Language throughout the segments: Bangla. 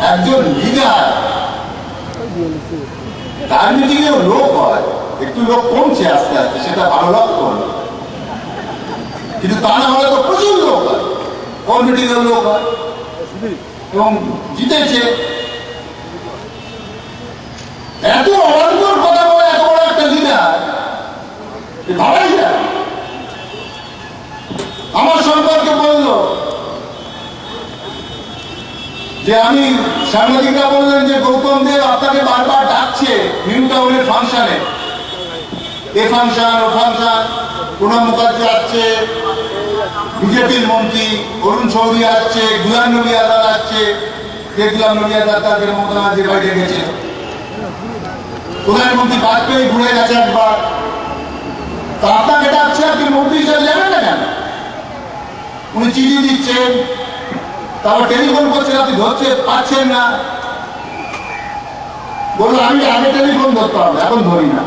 একজন লিডার তার মিটিংয়েও লোক হয়, একটু লোক কমছে আস্তে আস্তে, সেটা ভালো লক্ষণ। কিন্তু তা না হলে তো প্রচুর লোক হয়, কোন মিটিংয়ের লোক হয় এবং জিতেছে। এত অবান্তর কথা বলে এত বড় একটা লিডার ভাবাই যায়। আমার সম্পর্কে বললো যে আমি, সাংবাদিকরা বললেন যে গৌতম দেব আপনাকে বারবার ডাকছে নিউ টাউনের ফাংশনে, এ ফাংশন ও ফাংশন, প্রণব মুখার্জি আসছে, বিজেপির মন্ত্রী অরুণ চৌধুরী আসছে, গুলাম নবী আজাদ আসছে। যে গুলাম নবী আজাদ তাকে মমতা ব্যানার্জির বাড়িতে গেছে, প্রধানমন্ত্রী বাজপেয়ী ঘুরে গেছে একবার। তা আপনাকে ডাকছে, আপনি মন্ত্রী হিসেবে যাবেন না কেন? উনি চিঠি দিচ্ছেন, তারপর টেলিফোন করছেন, আপনি ধরছে পাচ্ছেন না। বললো আমি আগে টেলিফোন ধরতাম, এখন ধরি না।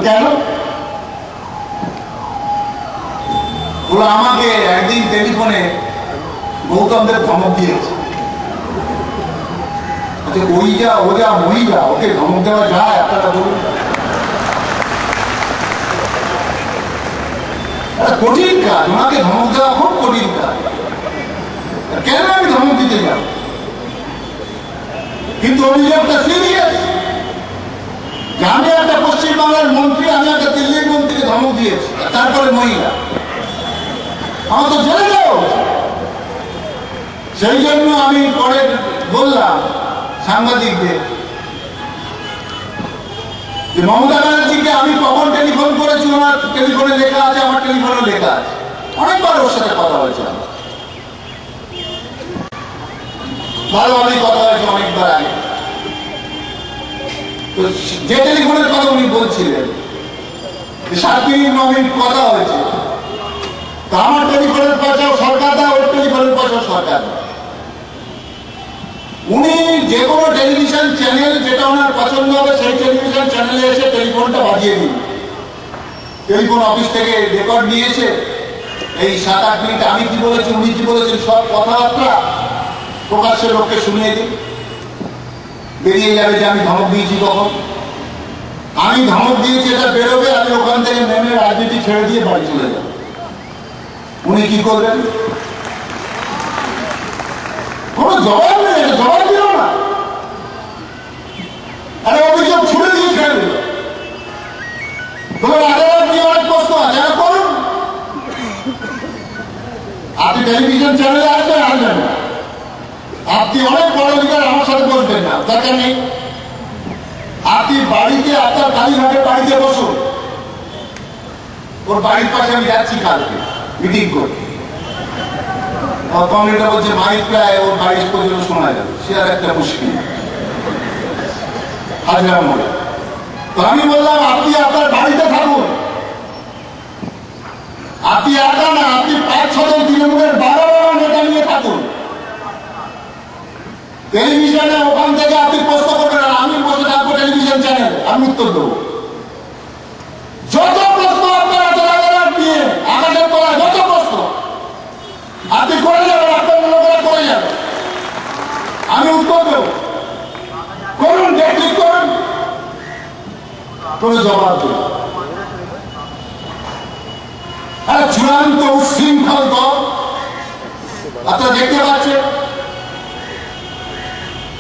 কেন? বলো আমাকে একদিন টেলিফোনে গৌতম দেব ধমক দিয়েছে। আচ্ছা ওই যা ও যা মহিলা, ওকে ধমক দেওয়া যায়? আপনারা বলুন। কঠিন কাজ, ওনাকে ধমক দেওয়া খুব কঠিন কাজ। কেন আমি ধমক দিতে যাব? কিন্তু অভিযোগটা সিরিয়াস। আমি একটা পশ্চিমবাংলার মন্ত্রী, আমি একটা দিল্লির মন্ত্রীকে ধমক দিয়েছি, তারপরে মহিলা, আমার তো জেলে যাও। সেই জন্য আমি পরে বললাম সাংবাদিকদের যে মমতা ব্যানার্জিকে আমি কখন টেলিফোন করেছি, ওনার টেলিফোনে লেখা আছে, আমার টেলিফোনে লেখা আছে। অনেকবার ওর সাথে কথা হয়েছে, ভালোভাবেই কথা হয়েছে অনেকবার আগে। তো যে টেলিফোনের কথা উনি বলছিলেন 7 মিনিট 9 মিনিট কথা হয়েছে, তা আমার টেলিফোনের পয়সাও সরকার দেয়, ওর টেলিফোনের পয়সাও সরকার দেয়। উনি যে কোনো টেলিভিশন চ্যানেল যেটা ওনার পছন্দ হবে সেই টেলিভিশন চ্যানেলে এসে টেলিফোনটা বাজিয়ে দিন। টেলিফোন অফিস থেকে রেকর্ড নিয়েছে, এই 7-8 মিনিট আমি কি বলেছি, উনি কি বলেছেন, সব কথাবার্তা প্রকাশ্যে লোককে শুনিয়ে দিন। বেরিয়ে যাবে যে আমি ধমক দিয়েছি। কখন আমি ধমক দিয়েছি এটা বেরোবে, আমি ওখান থেকে নেমে রাজনীতি ছেড়ে দিয়ে বাড়ি চলে যাব। উনি কি করবেন? কোনো জবাব নেই, এটা জবাব দিল না। আরে অভিযোগ ছুড়ে দিয়ে ছেড়ে দিল। তোমার আদালত নিয়ে অনেক প্রশ্ন আছে, করুন। আপনি টেলিভিশন চ্যানেলে আসবেন, আসবেন না। আপনি অনেক বড় লিডার, আমার সাথে বসবেন না, দরকার নেই। আপনি বাড়িতে, আপনার কালীঘাটের বাড়িতে বসুন। ওর বাড়ির পাশে আমি যাচ্ছি কালকে মিটিং করতে। কংগ্রেসটা বলছে মাইক প্রায় ওর বাড়ি পর্যন্ত শোনা যাবে, সে আর একটা মুশকিল হাজার মনে। তো আমি বললাম আপনি আপনার বাড়িতে থাকুন, আপনি একা না, আপনি 5-6 জন তৃণমূলের 12 নেতা নিয়ে থাকুন। টেলিভিশনে ওখান থেকে আপনি প্রশ্ন করবেন, আর আমি বসে থাকবো টেলিভিশন চ্যানেলে, আমি উত্তর দেবো। যত প্রশ্ন আপনারা জেলার নিয়ে আকাশের তলায়, যত প্রশ্ন আপনি করে যাবেন, আপনার লোকেরা করে যাবেন, আমি উত্তর দেব। করুন, ঠিক করুন, কোনো জবাব দেব। একটা চূড়ান্ত উচ্ছৃঙ্খল দল আপনারা দেখতে পাচ্ছেন।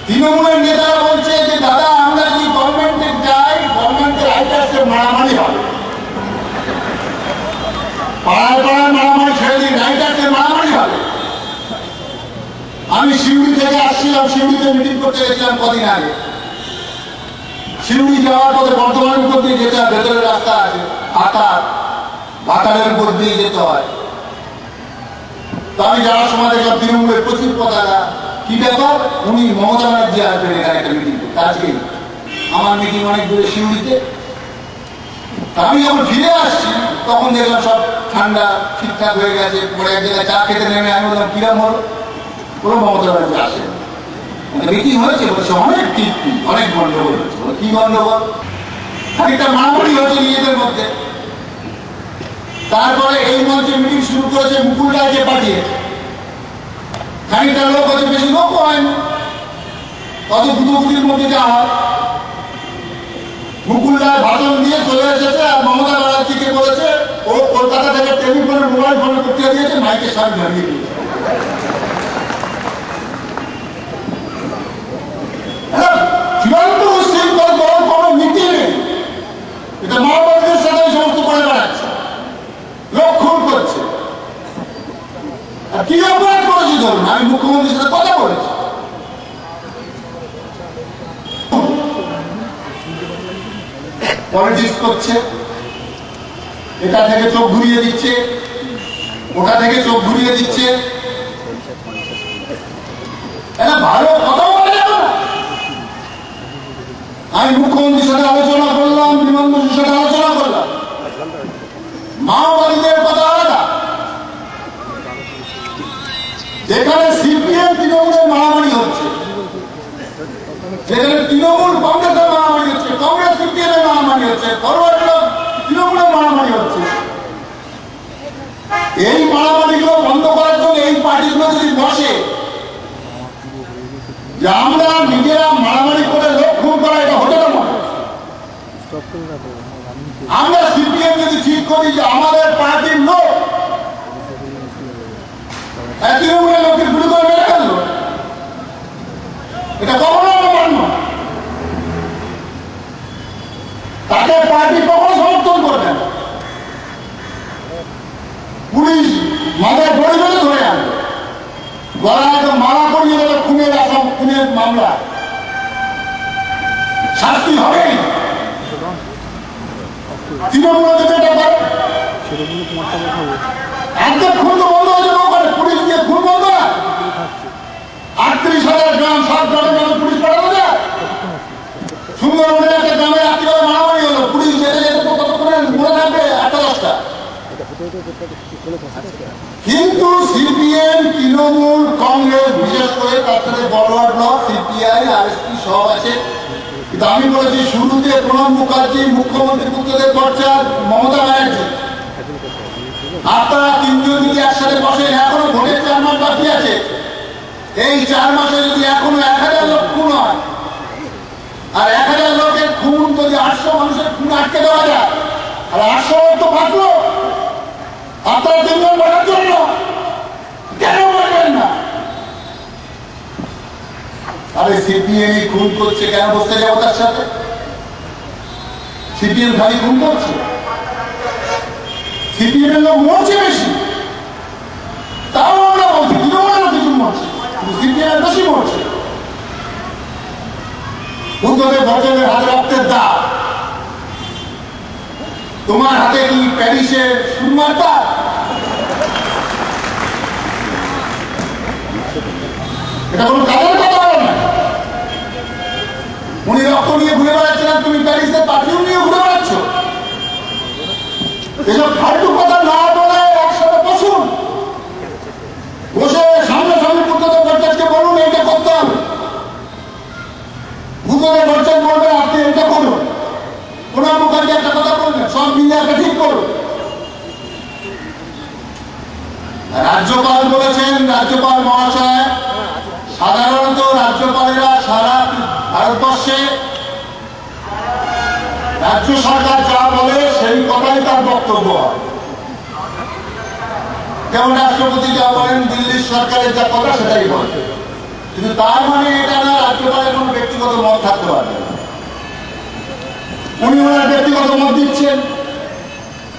তৃণমূলের নেতারা বলছে যে দাদা আমরা যদি গভর্নমেন্টে যাই, গভর্নমেন্টের রাইটার্সে মারামারি হবে, পাড়ায় পাড়ায় মারামারি ছেড়ে দিন, রাইটার্সে মারামারি হবে। আমি শিউড়ি থেকে আসছিলাম, শিউড়িতে মিটিং করতে গেছিলাম কদিন আগে। শিউড়ি যাওয়ার পথে বর্ধমানের উপর দিয়ে যেতে হয়, ভেতরের রাস্তা আছে, ভাতারের উপর দিয়ে যেতে হয়। তো আমি যাওয়ার সময় দেখলাম তৃণমূলের প্রচুর পতাকা। কি ব্যাপার? উনি মমতা ব্যানার্জি আসবেন এখানে একটা মিটিং করতে। আজকেই আমার মিটিং অনেক দূরে শিউড়িতে। আমি যখন ফিরে আসছি তখন দেখলাম সব ঠান্ডা ঠিকঠাক হয়ে গেছে। পরে এক জায়গায় চা খেতে নেমে আমি বললাম কিরম হলো? কোনো মমতা ব্যানার্জি আসেন, মিটিং হয়েছে, বলছে অনেক কীর্তি, অনেক গন্ডগোল হয়েছে। কি গন্ডগোল? খানিকটা মারামারি হয়েছে নিজেদের মধ্যে। তারপরে এই মঞ্চে মিটিং শুরু করেছে মুকুল রায়কে পাঠিয়ে। খানিকটা লোক হচ্ছে, বেশি লোক হয়নি। কত গুটোগুটির মধ্যে যা হয়। মুকুল রায় ভাষণ দিয়ে চলে এসেছে আর মমতা ব্যানার্জিকে বলেছে ও কলকাতা থেকে টেলিফোনে মোবাইল ফোনে করতে দিয়েছে, মাইকের সামনে ধরিয়ে দিয়েছে। চূড়ান্ত উশৃঙ্খল করার কোনো নীতি নেই। এটা মাওবাদীদের সাথে সমস্ত করে বেড়াচ্ছে, লোক খুন করছে। আর কি অপরাধ করেছি ধরুন, আমি মুখ্যমন্ত্রীর সাথে কথা বলেছি, পলিটিক্স করছে, এটা থেকে চোখ ঘুরিয়ে দিচ্ছে, ওটা থেকে চোখ ঘুরিয়ে দিচ্ছে। এটা ভালো কথা বলা যাবে না। আমি মুখ্যমন্ত্রীর সাথে আলোচনা করলাম, বিমানবন্দরের সাথে আলোচনা করলাম, মাওবাদীদের কথা আলাদা। যেখানে সিপিএম তৃণমূলের মারামারি হচ্ছে, যেখানে তৃণমূল কংগ্রেসের মারামারি হচ্ছে, কংগ্রেস সিপিএম এর মারামারি হচ্ছে, ফরওয়ার্ড ব্লক তৃণমূলের মারামারি হচ্ছে, এই মারামারিগুলো বন্ধ করার জন্য এই পার্টিগুলো যদি বসে যে আমরা নিজেরা মারামারি করে লোক খুন করা, এটা হতে পারে। আমরা সিপিএম যদি ঠিক করি যে আমাদের পার্টির লোক তৃণমূলের লোকের গুলি করে মেরে ফেললো, এটা কখনো মান্য। তাকে পার্টি কখনো সমর্থন করবে না। পুলিশ মাথায় বড়ি বেঁধে ধরে আনবে, গলায় একদম মারা করিয়ে দেবে, খুনের আসাম, খুনের মামলা, শাস্তি হবেই। তৃণমূল যদি এটা করে একদম খুন তো বন্ধ হয়ে যাবে, ওখানে পুলিশ দিয়ে খুন বন্ধ না। 38,000 গ্রাম, 7 গ্রামের গ্রামে পুলিশ পাঠানো যায়। সুন্দরবনের একটা গ্রামে রাত্রিবেলা মারামারি হলো, পুলিশ যেতে যেতে কতক্ষণে মনে থাকবে 8-10টা। কিন্তু সিপিএম, তৃণমূল, কংগ্রেস, বিশেষ করে তার সাথে ফরওয়ার্ড ব্লক, সিপিআই, আরএসপি সব আছে। কিন্তু আমি বলেছি শুরুতে প্রণব মুখার্জি, মুখ্যমন্ত্রী পুত্রদের পর্যায়ে মমতা ব্যানার্জি, আপনারা তিনজন যদি একসাথে বসেন, এখনো ভোটের 4 মাস বাকি আছে, এই 4 মাসে যদি এখনো 1000 লোক খুন হয়, আর 1000 লোকের খুন যদি 800 মানুষের খুন আটকে দেওয়া যায়, আর 800 লোক তো বাঁচলো, আপনারা তিনজন বলার জন্য কেন বলবেন না? আরে সিপিএম খুন করছে, কেন বসতে যাবো তার সাথে? সিপিএম খালি খুন করছে, সিপিএম এর লোক মরছে বেশি, তাও আমরা বলছি তৃণমূলেরও কিছু মরছে, কিন্তু সিপিএম এর বেশি মরছে। বুদ্ধদেব ভট্টাচার্যের হাতে রক্তের দাগ, তোমার হাতে কি প্যারিসের সুরমার দাগ? এটা কোনো কাজের কথা হবে না। উনি রক্ত নিয়ে ঘুরে বেড়াচ্ছেন, তুমি প্যারিসের পারফিউম নিয়ে ঘুরে বেড়াচ্ছ। এসব ফালতু কথা না বলে একসাথে বসুন, বসে সামনাসামনি বুদ্ধদেব ভট্টাচার্যকে বলুন এইটা করতে হবে। বুদ্ধদেব ভট্টাচার্য বলবেন আপনি এটা করুন, প্রণব মুখার্জি একটা কথা বলবেন, সব মিলে একটা ঠিক করুন। রাজ্যপাল বলেছেন, রাজ্যপাল মহাশয়, সাধারণত রাজ্যপালেরা সারা ভারতবর্ষে রাজ্য সরকার যা বলে সেই কথাই তার বক্তব্য হয়। যেমন রাষ্ট্রপতি যা বলেন, দিল্লির সরকারের যা কথা সেটাই বলে। কিন্তু তার মানে এটা না রাজ্যপালের কোন ব্যক্তিগত মত থাকতে পারে। উনি ওনার ব্যক্তিগত মত দিচ্ছেন,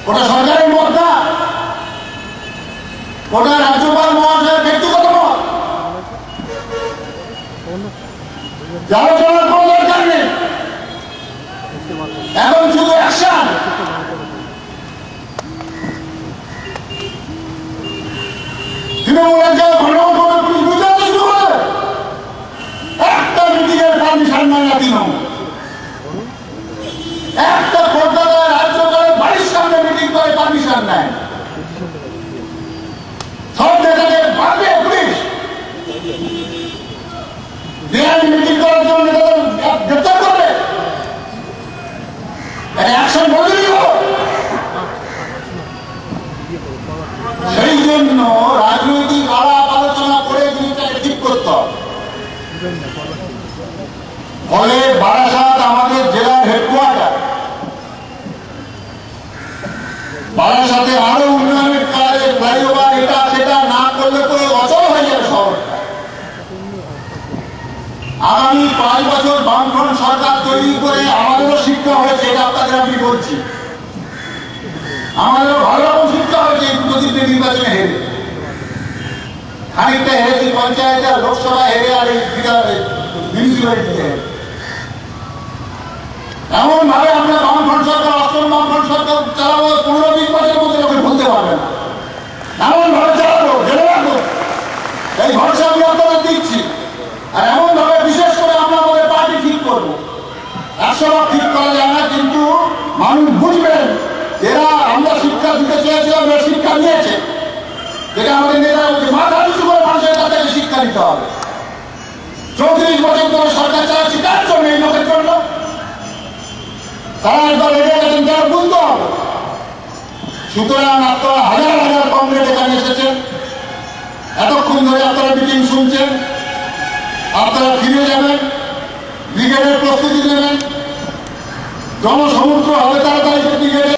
ওটা সরকারের মত না, ওটা রাজ্যপাল মহাশয়ের ব্যক্তিগত মত। আলোচনার কোনো দরকার নেই, এখন শুধু অ্যাকশন। তৃণমূলের যারা ঘটনা পুলিশ বুঝাতে শুরু করে, একটা মিটিং এর পারমিশন নেয় না তৃণমূল। একটা কলকাতায় রাজ্যপালের বাড়ির সামনে মিটিং করে পারমিশন নেয়, সব নেতাকে বাঁধবে পুলিশ। বিহারি মিটিং করার জন্য গ্রেপ্তার করবে, একটা অ্যাকশন বলে দিব। সেই জন্য রাজনৈতিক আলাপ আলোচনা করে জিনিসটাকে ঠিক করতে হবে। ফলে বারাসাত আমাদের জেলার হেডকোয়ার্টার। বারাসাতে আরো উন্নয়নের কাজে ফ্লাইওভার এটা সেটা না করলে তো অচল হয়ে যাবে শহরটা। আগামী 5 বছর বামফ্রন্ট সরকার তৈরি করে আমাদেরও শিক্ষা হয়েছে, এটা আপনাদের আমি বলছি, আমাদেরও ভালো রকম শিক্ষা হয়েছে এই দুটো তিনটে নির্বাচনে হেরে। খানিকটা হেরেছি পঞ্চায়েতে, আর লোকসভা হেরে, আর এই মিউনিসিপ্যালিটিতে হেরে। এমন ভাবে আমরা বামফ্রন্ট সরকার, অষ্টম বামফ্রন্ট সরকার চালাবো, 15-20 বছরের মধ্যে লোকে ভুলতে পারবে না। এমন ভাবে চালাবো, জেনে রাখবো, এই ভরসা আমি আপনাদের দিচ্ছি। আর এমন ভাবে বিশেষ করে আমরা আমাদের পার্টি ঠিক করবো। 100 বার ঠিক করা যায় না, কিন্তু মানুষ বুঝবেন এরা আমরা শিক্ষা দিতে চেয়েছিলাম, এরা শিক্ষা নিয়েছে। যেটা আমাদের নেতারা বলছে, মাথা নিচু করে মানুষের কাছে শিক্ষা দিতে হবে। 34 বছর ধরে সরকার চালাচ্ছি কার জন্য? এই লোকের জন্য। তারা একবার এগিয়ে গেছেন, তারা বুঝতে হবে। সুতরাং আপনারা হাজার হাজার কমরেড এখানে এসেছেন, এতক্ষণ ধরে আপনারা মিটিং শুনছেন, আপনারা ফিরে যাবেন, ব্রিগেডের প্রস্তুতি নেবেন, জনসমুদ্র হবে তাড়াতাড়ি ব্রিগেডে।